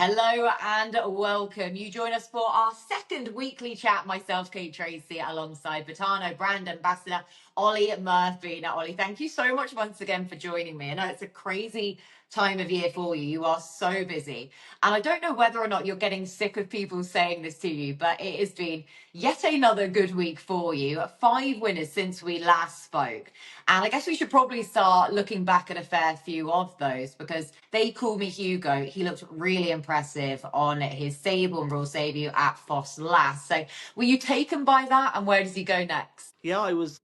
Hello and welcome. You join us for our second weekly chat. Myself, Kate Tracey, alongside Botano brand ambassador Olly Murphy. Now, Olly, thank you so much once again for joining me. I know it's a crazy time of year for you. You are so busy. And I don't know whether or not you're getting sick of people saying this to you, but it has been yet another good week for you. 5 winners since we last spoke. And I guess we should probably start looking back at a fair few of those because they call me Hugo. He looked really impressive on his Sable and Royal debut at Foss last. So were you taken by that, and where does he go next? Yeah, I was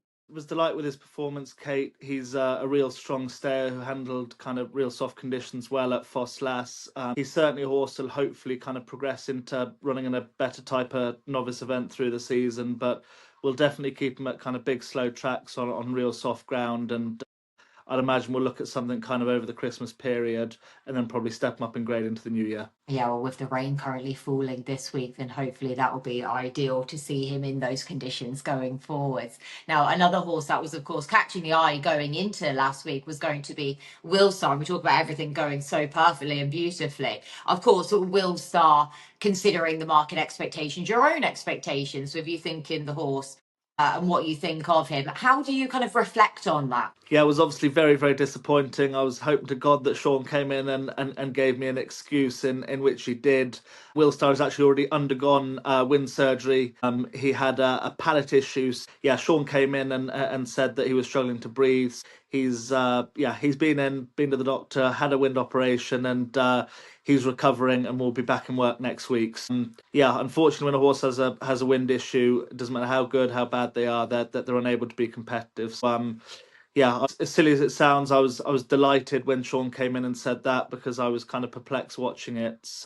delighted with his performance, Kate. He's a real strong stayer who handled kind of real soft conditions well at Foss Lass. He's certainly a horse that'll hopefully kind of progress into running in a better type of novice event through the season, but we'll definitely keep him at kind of big slow tracks on real soft ground, and I'd imagine we'll look at something kind of over the Christmas period and then probably step him up in grade into the new year. Yeah, well, with the rain currently falling this week, then hopefully that will be ideal to see him in those conditions going forwards. Now, another horse that was, of course, catching the eye going into last week was going to be Will Star. We talk about everything going so perfectly and beautifully. Of course, Will Star, considering the market expectations, your own expectations, so if you think in the horse and what you think of him, how do you kind of reflect on that? Yeah, it was obviously very, very disappointing. I was hoping to God that Sean came in and gave me an excuse in which he did. Will Starr has actually already undergone wind surgery. He had a palate issues. Yeah, Sean came in and said that he was struggling to breathe. He's been to the doctor, had a wind operation, and he's recovering and will be back in work next week. Yeah, unfortunately, when a horse has a wind issue, it doesn't matter how good, how bad they are, that they're unable to be competitive. So, yeah, as silly as it sounds, I was delighted when Sean came in and said that because I was kind of perplexed watching it.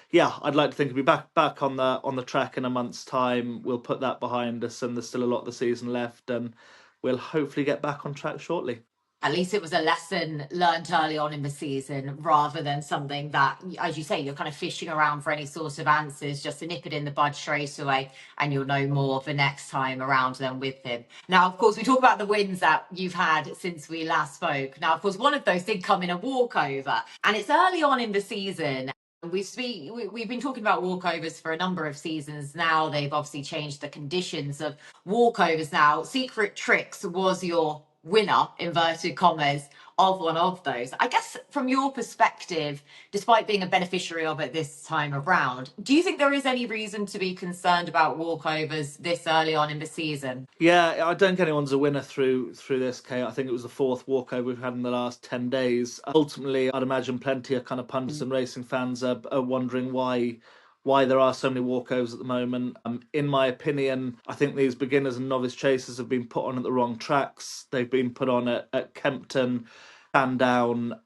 Yeah, I'd like to think he'll be back on the track in a month's time. We'll put that behind us, and there's still a lot of the season left, and we'll hopefully get back on track shortly. At least it was a lesson learned early on in the season rather than something that, as you say, you're kind of fishing around for any sort of answers, just to nip it in the bud straight away and you'll know more the next time around than with him. Now, of course, we talk about the wins that you've had since we last spoke. Now, of course, one of those did come in a walkover, and it's early on in the season. We've been talking about walkovers for a number of seasons now. They've obviously changed the conditions of walkovers now. Secret Tricks was your winner, inverted commas, of one of those. I guess from your perspective, despite being a beneficiary of it this time around, do you think there is any reason to be concerned about walkovers this early on in the season? Yeah, I don't think anyone's a winner through this, Kate. I think it was the fourth walkover we've had in the last 10 days. Ultimately, I'd imagine plenty of kind of pundits and racing fans are wondering why there are so many walkovers at the moment. In my opinion, I think these beginners and novice chasers have been put on at the wrong tracks. They've been put on at Kempton, Sandown,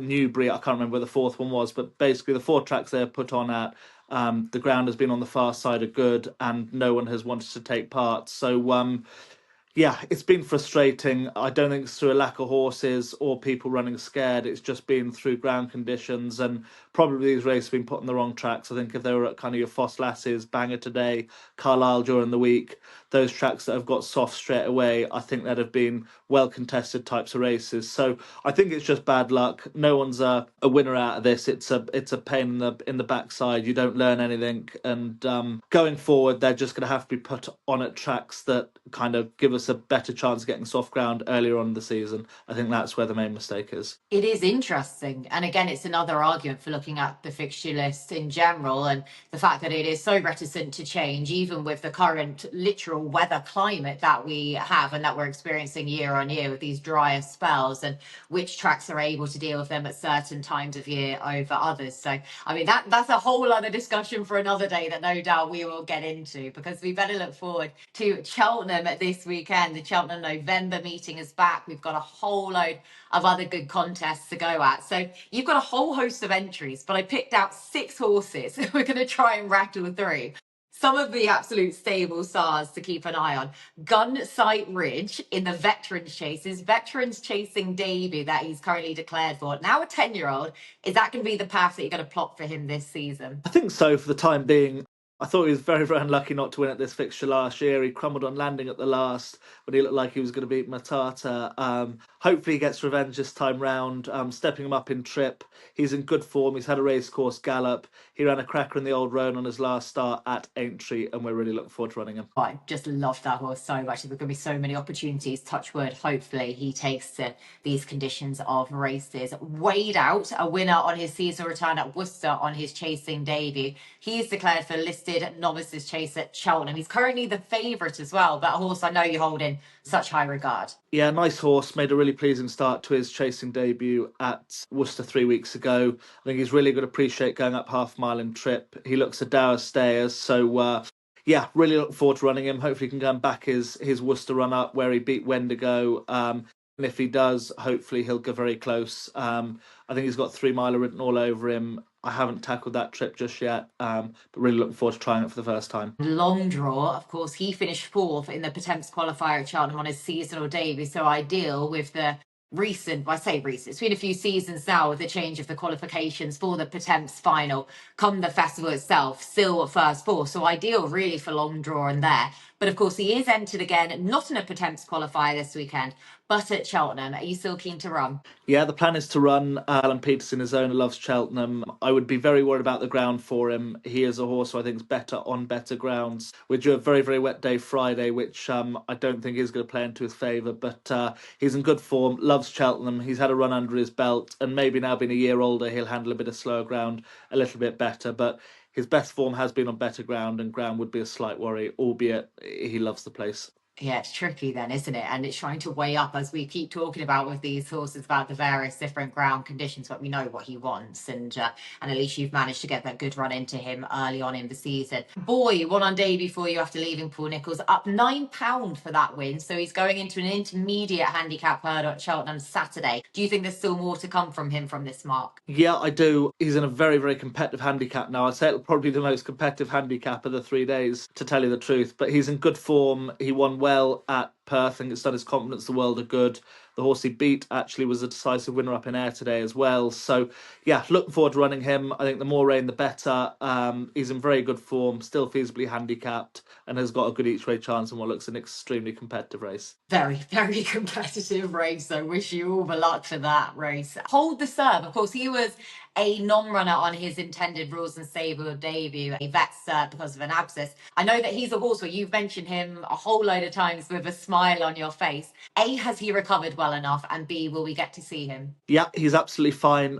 Newbury. I can't remember where the fourth one was, but basically the 4 tracks they're put on at. The ground has been on the far side of good, and no one has wanted to take part. So, yeah, it's been frustrating. I don't think it's through a lack of horses or people running scared. It's just been through ground conditions, and probably these races have been put on the wrong tracks. I think if they were at kind of your Foss Lasses, Bangor today, Carlisle during the week, those tracks that have got soft straight away, I think that have been well contested types of races. So I think it's just bad luck. No one's a winner out of this. It's a pain in the backside. You don't learn anything, and going forward, they're just going to have to be put on at tracks that kind of give us a better chance of getting soft ground earlier on in the season. I think that's where the main mistake is. It is interesting. And again, it's another argument for looking at the fixture list in general and the fact that it is so reticent to change, even with the current literal weather climate that we have and that we're experiencing year on year with these drier spells, and which tracks are able to deal with them at certain times of year over others. So, I mean, that's a whole other discussion for another day that no doubt we will get into, because we better look forward to Cheltenham this weekend. The Cheltenham November meeting is back. We've got a whole load of other good contests to go at. So you've got a whole host of entries, but I picked out 6 horses. We're going to try and rattle through. Some of the absolute stable stars to keep an eye on. Gunside Ridge in the Veterans Chases, Veterans Chasing debut that he's currently declared for. Now a 10-year-old. Is that going to be the path that you're going to plot for him this season? I think so for the time being. I thought he was very, very unlucky not to win at this fixture last year. He crumbled on landing at the last when he looked like he was going to beat Matata. Hopefully he gets revenge this time round, stepping him up in trip. He's in good form. He's had a racecourse gallop. He ran a cracker in the Old Roan on his last start at Aintree, and we're really looking forward to running him. I just love that horse so much. There's going to be so many opportunities. Touch wood. Hopefully, he takes to these conditions of races. Weighed out, a winner on his seasonal return at Worcester on his chasing debut. He is declared for listed novices chase at Cheltenham. He's currently the favourite as well, but a horse I know you hold in such high regard. Yeah, nice horse. Made a really pleasing start to his chasing debut at Worcester 3 weeks ago. I think he's really going to appreciate going up half mile in trip. He looks a dour stayers, so yeah, really look forward to running him. Hopefully he can go and back his Worcester run up where he beat Wendigo. And if he does, hopefully he'll go very close. I think he's got 3 miler written all over him. I haven't tackled that trip just yet, but really looking forward to trying it for the first time. Long draw, of course, he finished fourth in the Potemps qualifier at Cheltenham on his seasonal debut, so ideal with the recent, well, I say recent, it's been a few seasons now with the change of the qualifications for the Potemps final come the festival itself, still first four, so ideal really for long draw and there. But of course he is entered again, not in a Potemps qualifier this weekend, but at Cheltenham. Are you still keen to run? Yeah, the plan is to run. Alan Peterson, his owner, loves Cheltenham. I would be very worried about the ground for him. He is a horse who I think is better on better grounds. We're due a very, very wet day Friday, which I don't think is going to play into his favour. But he's in good form, loves Cheltenham. He's had a run under his belt, and maybe now being a year older, he'll handle a bit of slower ground a little bit better. But his best form has been on better ground, and ground would be a slight worry, albeit he loves the place. Yeah, it's tricky then, isn't it? And it's trying to weigh up, as we keep talking about with these horses, about the various different ground conditions, but we know what he wants. And at least you've managed to get that good run into him early on in the season. Boy won on debut for you after leaving Paul Nicholls, up £9 for that win. So he's going into an intermediate handicap hurdle at Cheltenham Saturday. Do you think there's still more to come from him from this mark? Yeah, I do. He's in a very, very competitive handicap now. I'd say it'll probably be the most competitive handicap of the 3 days, to tell you the truth. But he's in good form. He won well at Perth. I think it's done his confidence the world of good. The horse he beat actually was a decisive winner up in Ayr today as well. So, yeah, looking forward to running him. I think the more rain, the better. He's in very good form, still feasibly handicapped, and has got a good each-way chance in what looks an extremely competitive race. Very, very competitive race. So wish you all the luck for that race. Hold the Serve. Of course, he was a non-runner on his intended rules and stable debut, a vet cert because of an abscess. I know that he's a horse where you've mentioned him a whole load of times with a smile on your face. A, has he recovered well enough? And B, will we get to see him? Yeah, he's absolutely fine.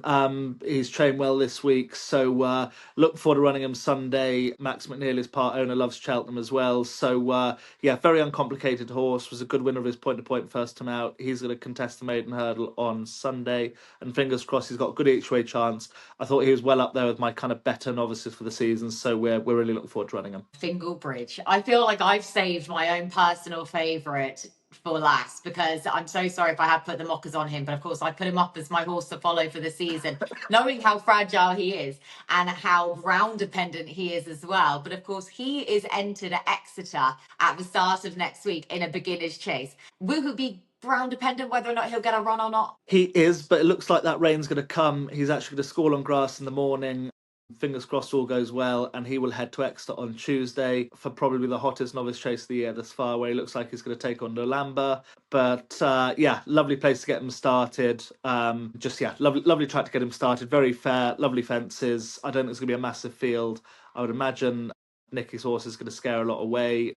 He's trained well this week, so look forward to running him Sunday. Max McNeil, his part owner, loves Cheltenham as well. So yeah, very uncomplicated horse. Was a good winner of his point-to-point first time out. He's going to contest the maiden hurdle on Sunday, and fingers crossed he's got a good each-way chance. I thought he was well up there with my kind of better novices for the season, so we're really looking forward to running him. Fingle Bridge. I feel like I've saved my own personal favourite for last, because I'm so sorry if I have put the mockers on him, but of course I put him up as my horse to follow for the season, knowing how fragile he is and how ground dependent he is as well. But of course he is entered at Exeter at the start of next week in a beginner's chase. Will he be ground dependent whether or not he'll get a run or not? He is, but it looks like that rain's going to come. He's actually going to school on grass in the morning. Fingers crossed all goes well, and he will head to Exeter on Tuesday for probably the hottest novice chase of the year thus far, where he looks like he's going to take on November. But yeah, lovely place to get him started. Lovely track to get him started. Very fair, lovely fences. I don't think it's going to be a massive field. I would imagine Nicky's horse is going to scare a lot away.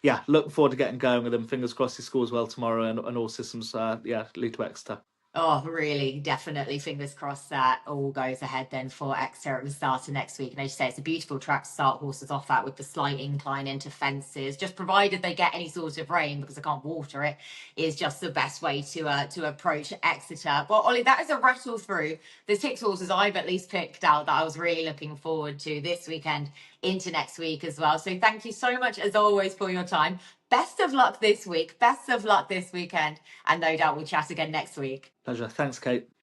Yeah, looking forward to getting going with him. Fingers crossed he scores well tomorrow, and all systems lead to Exeter. Oh, really? Definitely. Fingers crossed that all goes ahead then for Exeter at the start of next week. And as you say, it's a beautiful track to start horses off at, with the slight incline into fences. Just provided they get any sort of rain, because I can't water it, is just the best way to approach Exeter. Well, Ollie, that is a rattle through the 6 horses I've at least picked out that I was really looking forward to this weekend into next week as well. So thank you so much, as always, for your time. Best of luck this week. Best of luck this weekend. And no doubt we'll chat again next week. Pleasure. Thanks, Kate.